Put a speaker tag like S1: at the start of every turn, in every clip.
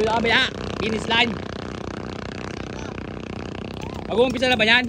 S1: idol. Abaya, finish line. Mag-uumpisa na ba yan?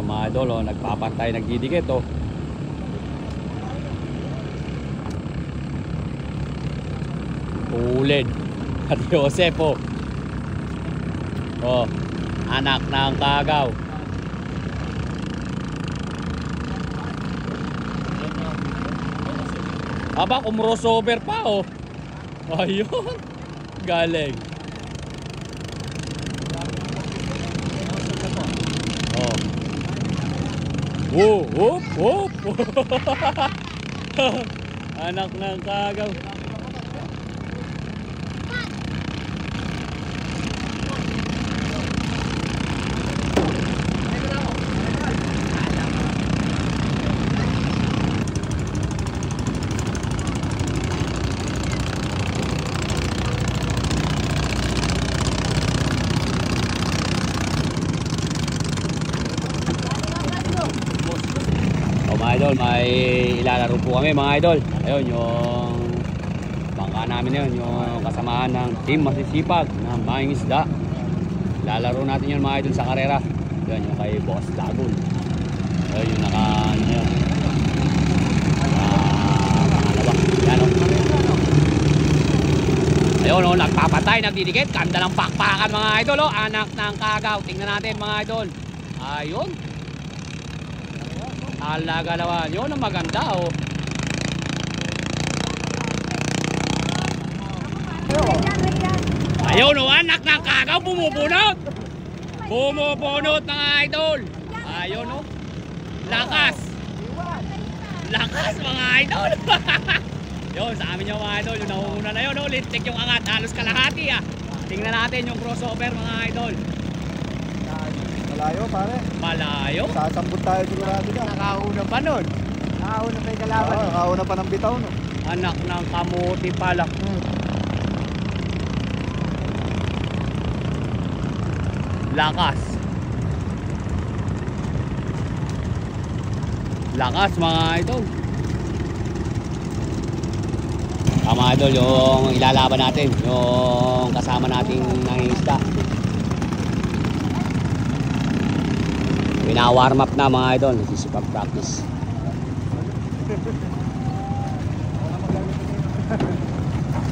S1: Mga idol, oh, nagpapantay, nagdidikit, oh. Ulid at Joseph, oh. Oh, anak ng kagaw. Aba, kumrossover pa, oh. Ayun, galing. Oh, hop, hop. Anak ng kagaw. Mga idol, may ilalaro po kami mga idol. Ayun yung bangka namin yun, yung kasamahan ng team masisipag na maing isda. Ilalaro natin yun mga idol sa karera. Yun yung kay Boss Lagun. Ayun yung naka ano yun, pangalawa. Yan o. Ayun o, nagpapatay, nagdidikit. Ganda ng pakpakan mga idol o. Anak ng kagaw. Tingnan natin mga idol. Ayun. Alaga naman. Yun ang maganda, oh. Ayun, oh, anak ng kagaw, bumubunot. Bumubunot mga idol. Ayun, oh. Lakas. Lakas mga idol. Yun, sa amin yung mga idol. Yung nahunguna na yun, oh. Lintik yung angat. Halos kalahati, ah. Tingnan natin yung crossover mga idol.
S2: Malayo pare.
S1: Malayo?
S2: Sasambot tayo sigurado na.
S1: Nakauna pa nun.
S2: Nakauna pa yung kalaban. Nakauna pa ng bitaw no.
S1: Anak ng kamuti pala. Lakas. Lakas mga idol. Mga idol, yung ilalaban natin, yung kasama nating nangingisda. Pina-warm up na mga idol, nagsisipag-practice.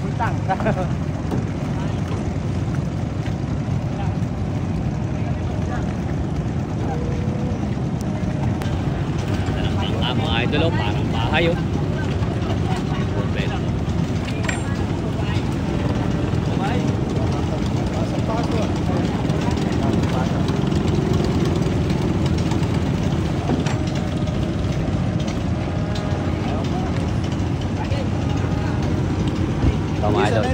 S2: Buntang.
S1: Mga idol, oh, parang bahay, oh. Mga idol.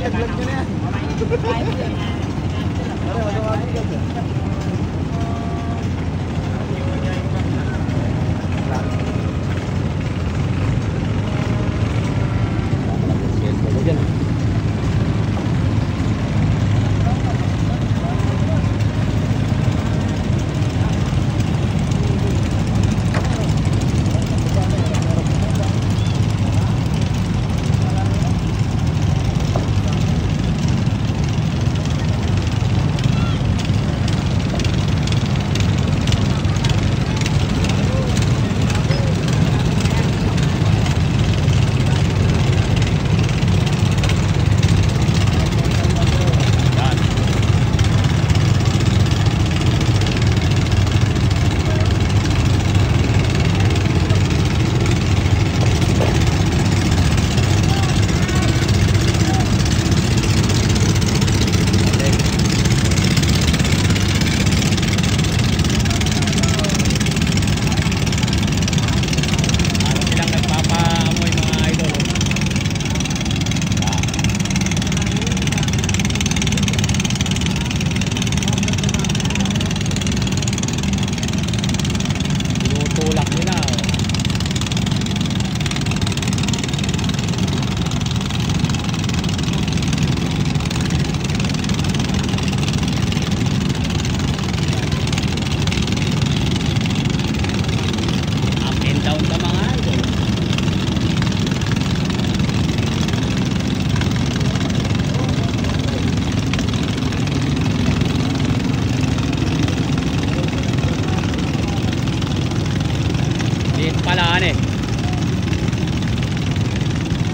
S1: Maliit pala eh.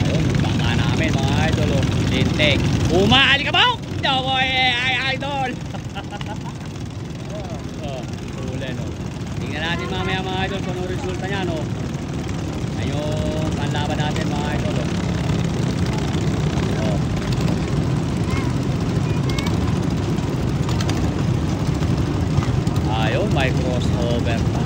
S1: Ayun, baka namin mga idol oh. Lintik. Umaali ka ba? Ako ay idol. Oh, huli no. Tingnan natin mamaya mga idol kung ano resulta niya no. Ayun, panlaban natin mga idol oh. Ayun, may crossover pa.